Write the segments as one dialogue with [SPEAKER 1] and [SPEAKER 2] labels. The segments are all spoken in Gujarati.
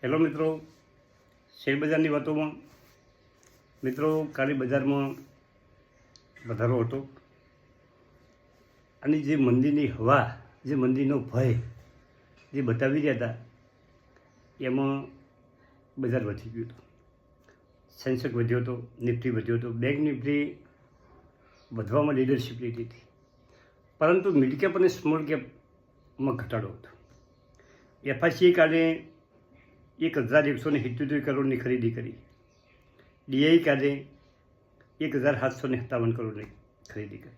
[SPEAKER 1] હેલો મિત્રો, શેરબજારની વાતોમાં મિત્રો કાલે બજારમાં વધારો હતો અને જે મંદીની હવા, જે મંદીનો ભય જે બતાવી રહ્યા હતા એમાં બજાર વધી ગયું હતું. સેન્સેક્સ વધ્યો હતો, નિફ્ટી વધ્યો હતો, બેંક નિફ્ટી વધવામાં લીડરશિપ લીધી હતી, પરંતુ મિડ કેપ અને સ્મોલ કેપમાં ઘટાડો હતો. એફઆઈસીએ કાલે 1177 કરોડની ખરીદી કરી. ડીઆઈ કાલે 1757 કરોડની ખરીદી કરી.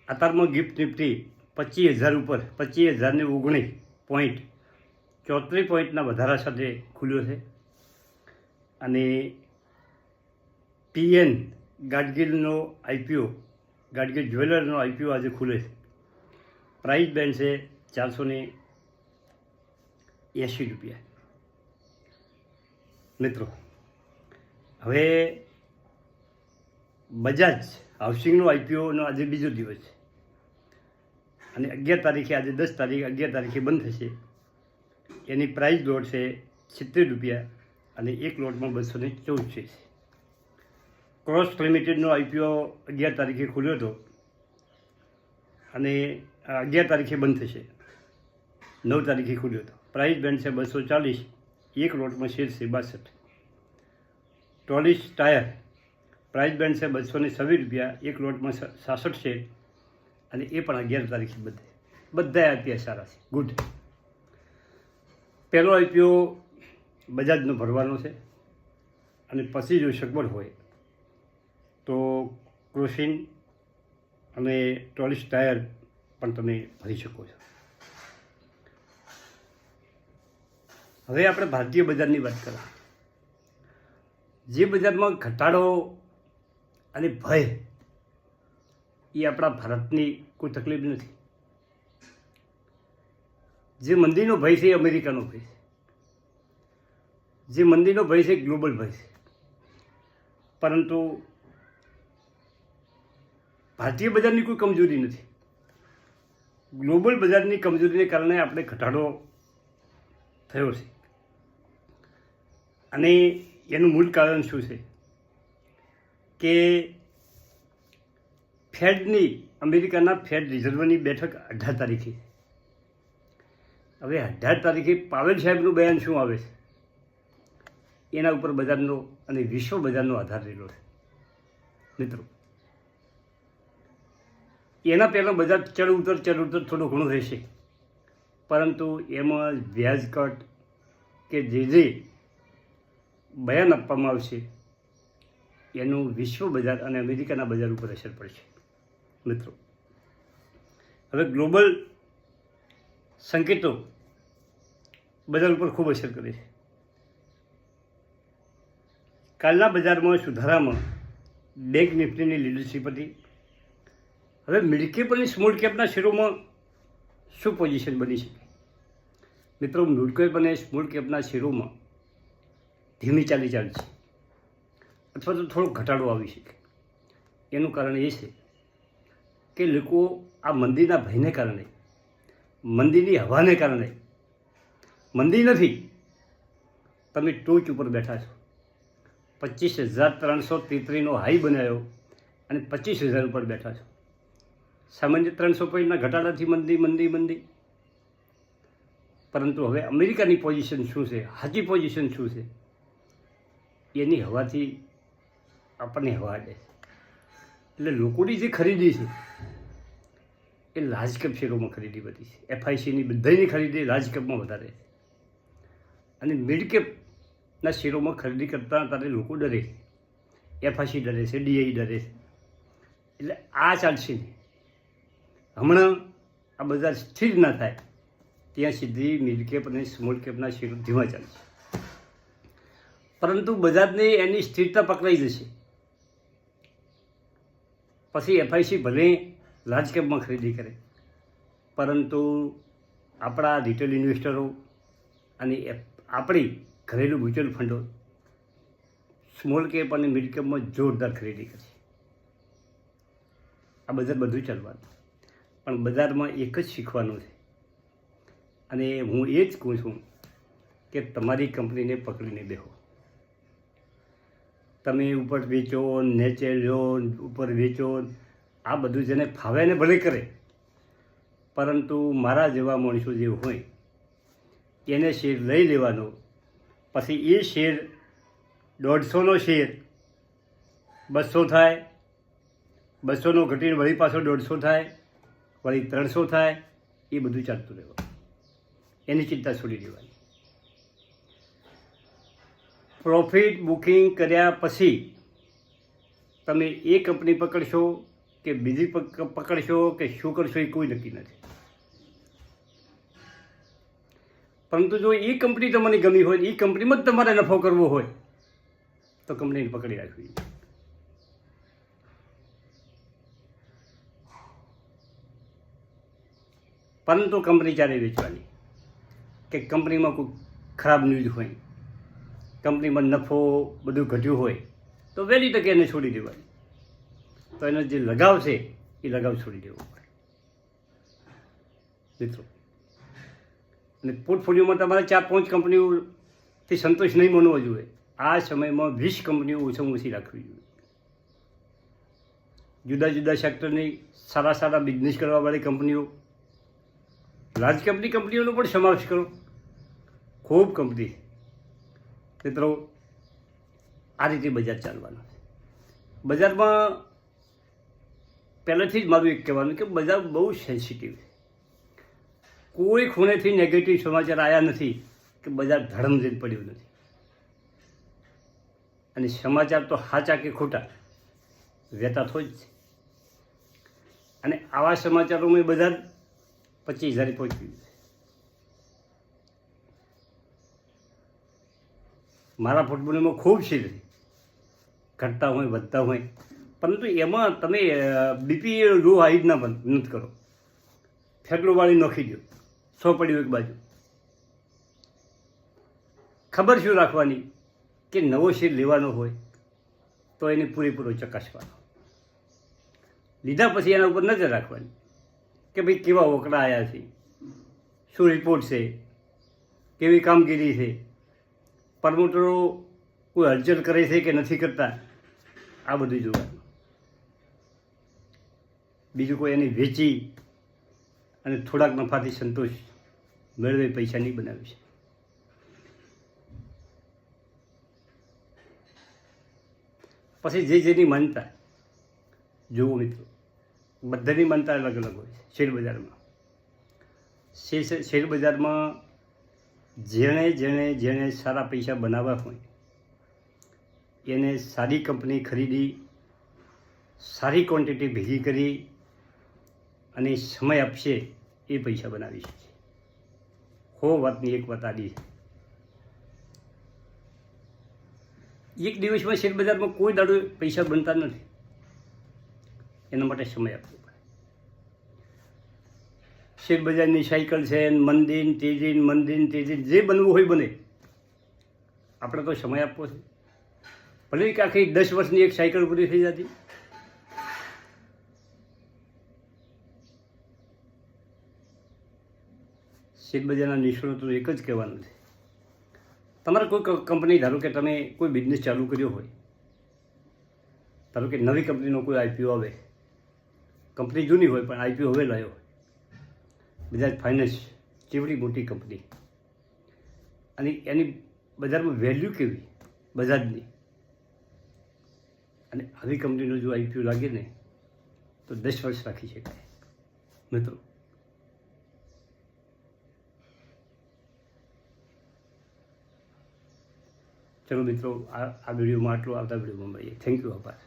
[SPEAKER 1] અત્યારમાં ગિફ્ટ નિફ્ટી 25,000 ઉપર 25,019 પોઈન્ટ 34 પોઈન્ટના વધારા સાથે ખુલ્યો છે. અને પીએન ગાડગીલનો આઈપીઓ, ગાડગીલ જ્વેલરનો આઈપીઓ આજે ખુલે છે. પ્રાઇસ બેન્ડ છે 480 રૂપિયા. મિત્રો, હવે બજાજ હાઉસિંગનો આઈપીઓનો આજે બીજો દિવસ છે અને 11 તારીખે, આજે 10 તારીખ, 11 તારીખે બંધ થશે. એની પ્રાઇસ લોટ છે 70 રૂપિયા અને એક લોટમાં 214 છે. ક્રોસ લિમિટેડનો આઈપીઓ 11 તારીખે ખુલ્યો હતો અને 11 તારીખે બંધ થશે. 9 તારીખે ખુલ્યો હતો. પ્રાઇસ બેન્ડ છે 240, એક લોટમાં શેર છે 62. ટોલિસ ટાયર પ્રાઇસ બેન્ડ છે 226 રૂપિયા, એક લોટમાં 66 શેર અને એ પણ 11 તારીખે બધે. બધા આઈપીઓ સારા છે, ગુડ. પહેલો આઈપીઓ બજાજનો ભરવાનો છે અને પછી જો સગવડ હોય તો ક્રોસિન અને ટોલિસ ટાયર પણ તમે ભરી શકો છો. હવે આપણે ભારતીય બજારની વાત કરીએ. જે બજારમાં ઘટાડો અને ભય એ આપણા ભારતની કોઈ તકલીફ નથી. જે મંદીનો ભય છે એ અમેરિકાનો ભય છે. જે મંદીનો ભય છે એ ગ્લોબલ ભય છે. પરંતુ ભારતીય બજારની કોઈ કમજોરી નથી. ગ્લોબલ બજારની કમજોરીને કારણે આપણે ઘટાડો થયો છે. અને એનું મૂળ કારણ શું છે કે ફેડની, અમેરિકાના ફેડ રિઝર્વની બેઠક 18 તારીખે. હવે 18 તારીખે પાવેલ સાહેબનું બયાન શું આવે છે એના ઉપર બજારનો અને વિશ્વ બજારનો આધાર રહેલો છે. મિત્રો, એના પહેલાં બજાર ચડ ઉતર થોડું ઘણું રહેશે, પરંતુ એમાં વ્યાજ કટ કે જે બયાન આપવામાં આવશે એનું વિશ્વ બજાર અને અમેરિકાના બજાર ઉપર અસર પડશે. મિત્રો, હવે ગ્લોબલ સંકેતો બજાર ઉપર ખૂબ અસર કરે છે. કાલના બજારમાં સુધારામાં બેંક નિફ્ટીની લીડરશિપ હતી. હવે મિડ કેપ અને સ્મોલ કેપના શેરોમાં શું પોઝિશન બની શકે? મિત્રો, મિડ કેપ અને સ્મોલ કેપના શેરોમાં ધીમી ચાલી ચાલશે અથવા તો થોડો ઘટાડો આવી શકે. એનું કારણ એ છે કે લોકો આ મંદીના ભયને કારણે, મંદીની હવાને કારણે, મંદી નથી, તમે ટોચ ઉપર બેઠા છો. 25,333નો હાઈ બનાવ્યો અને 25,000 ઉપર બેઠા છો. સામાન્ય 300 પોઈન્ટના ઘટાડાથી મંદી. પરંતુ હવે અમેરિકાની પોઝિશન શું છે, સાચી પોઝિશન શું છે, એની હવાથી આપણને હવા દે. એટલે લોકોની જે ખરીદી છે એ લાર્જ કેપ શેરોમાં ખરીદી વધી છે. એફઆઈસીની બધાની ખરીદી લાર્જ કેપમાં વધારે છે અને મિડ કેપના શેરોમાં ખરીદી કરતાં ત્યારે લોકો ડરે છે. એફઆઈસી ડરે છે, ડીઆઈ ડરે છે. એટલે આ ચાલશે નહીં. હમણાં આ બજાર સ્થિર ના થાય ત્યાં સુધી મિડ કેપ અને સ્મોલ કેપના શેરો ધીમા ચાલશે. પરંતુ બજારને એની સ્થિરતા પકડાઈ જશે. પછી એફઆઈસી ભલે લાર્જ કેપમાં ખરીદી કરે, પરંતુ આપણા રિટેલ ઇન્વેસ્ટરો અને આપણી ઘરેલું મ્યુચ્યુઅલ ફંડો સ્મોલ કેપ અને મિડ કેપમાં જોરદાર ખરીદી કરશે. આ બજાર બધું ચાલવાનું, પણ બજારમાં એક જ શીખવાનું છે અને હું એ જ કહું છું કે તમારી કંપનીને પકડીને બેહો. તમે ઉપર વેચો, નીચે લો, ઉપર વેચો, આ બધું જેને ફાવે ને ભલે કરે, પરંતુ મારા જેવા માણસો જે હોય એને શેર લઈ લેવાનો. પછી એ શેર 150નો શેર 200 થાય, 200નો ઘટીને વળી પાછો 150 થાય, વળી 300 થાય, એ બધું ચાલતું રહેવાનું. એની ચિંતા છોડી દેવાની. પ્રોફિટ બુકિંગ કર્યા પછી તમે એ કંપની પકડશો કે બીજી પકડશો કે શું કરશો એ કોઈ નક્કી નથી. પરંતુ જો એ કંપની તમને ગમી હોય, એ કંપનીમાં જ તમારે નફો કરવો હોય તો કંપનીને પકડી રાખવી. પરંતુ કંપની ક્યારે વેચવાની કે કંપનીમાં કોઈ ખરાબ ન્યૂઝ હોય, કંપનીમાં નફો બધું ઘટ્યું હોય તો વહેલી તકે એને છોડી દેવાની. તો એનો જે લગાવ છે એ લગાવ છોડી દેવો પડે મિત્રો. અને પોર્ટફોલિયોમાં તમારે 4-5 કંપનીઓથી સંતોષ નહીં માનવો જોઈએ. આ સમયમાં 20 કંપનીઓ ઓછામાં ઓછી રાખવી જોઈએ. જુદા જુદા સેક્ટરની સારા બિઝનેસ કરવાવાળી કંપનીઓ, લાર્જ કંપનીઓનો પણ સમાવેશ કરો. ખૂબ કંપની મિત્રો, આ રીતે બજાર ચાલવાનું. બજારમાં પહેલેથી જ મારું એક કહેવાનું કે બજાર બહુ સેન્સિટિવ છે. કોઈ ખૂણેથી નેગેટિવ સમાચાર આવ્યા નથી કે બજાર ધડમ જઈને પડ્યું નથી. અને સમાચાર તો સાચા કે ખોટા વહેતા થો જ છે. અને આવા સમાચારોમાં બજાર 25,000 પહોંચ્યું છે. મારા પોર્ટફોલિયોમાં ખૂબ શેર ઘટતા હોય, વધતા હોય, પરંતુ એમાં તમે બીપી લો હાઈ જ નથી કરો. ફેટલોવાળી નોખી દો, 100 પડ્યું એક બાજુ. ખબર શું રાખવાની કે નવો શેર લેવાનો હોય તો એને પૂરેપૂરો ચકાસવાનો. લીધા પછી એના ઉપર નજર રાખવાની કે ભાઈ કેવા ઓકડા આવ્યા છે, શું રિપોર્ટ છે, કેવી કામગીરી છે, પ્રમોટરો કોઈ હલચલ કરે છે કે નથી કરતા, આ બધું જોવાનું. બીજું કોઈ એની વેચી અને થોડાક નફાથી સંતોષ મેળવે પૈસા નહીં બનાવી છે. પછી જેની માનતા જુઓ મિત્રો, બધાની માનતા અલગ અલગ હોય છે. શેરબજારમાં શેરબજારમાં જેણે સારા પૈસા બનાવવા હોય એને સારી કંપની ખરીદી, સારી ક્વોન્ટિટી ભેગી કરી અને સમય આપશે એ પૈસા બનાવી શકે. વાતની એક વાત આડી છે. એક દિવસમાં શેરબજારમાં કોઈ દાડો પૈસા બનતા નથી. એના માટે સમય આપવો પડે. શેરબજારની સાયકલ છે, મંદિર તેજી જે બનવું હોય બને. આપણે તો સમય આપવો છે. ભલે કે આખી 10 વર્ષની એક સાયકલ પૂરી થઈ જતી. શેરબજારના નિષ્ણાતો એક જ કહેવાનું છે, તમારે કોઈ કંપની, ધારો કે તમે કોઈ બિઝનેસ ચાલુ કર્યો હોય, ધારો કે નવી કંપનીનો કોઈ આઈપીઓ આવે, કંપની જૂની હોય પણ આઈપીઓ હવે લાવ્યો હોય, બજાજ ફાઇનાન્સ જેવડી મોટી કંપની, અને એની બજારમાં વેલ્યુ કેવી બજાજની, અને આવી કંપનીનો જો આઈપીઓ લાગે ને તો 10 વર્ષ રાખી શકાય મિત્રો. ચલો મિત્રો, આ વિડીયોમાં આટલું. આવતા વિડીયોમાં મળીએ. Thank you. આભાર.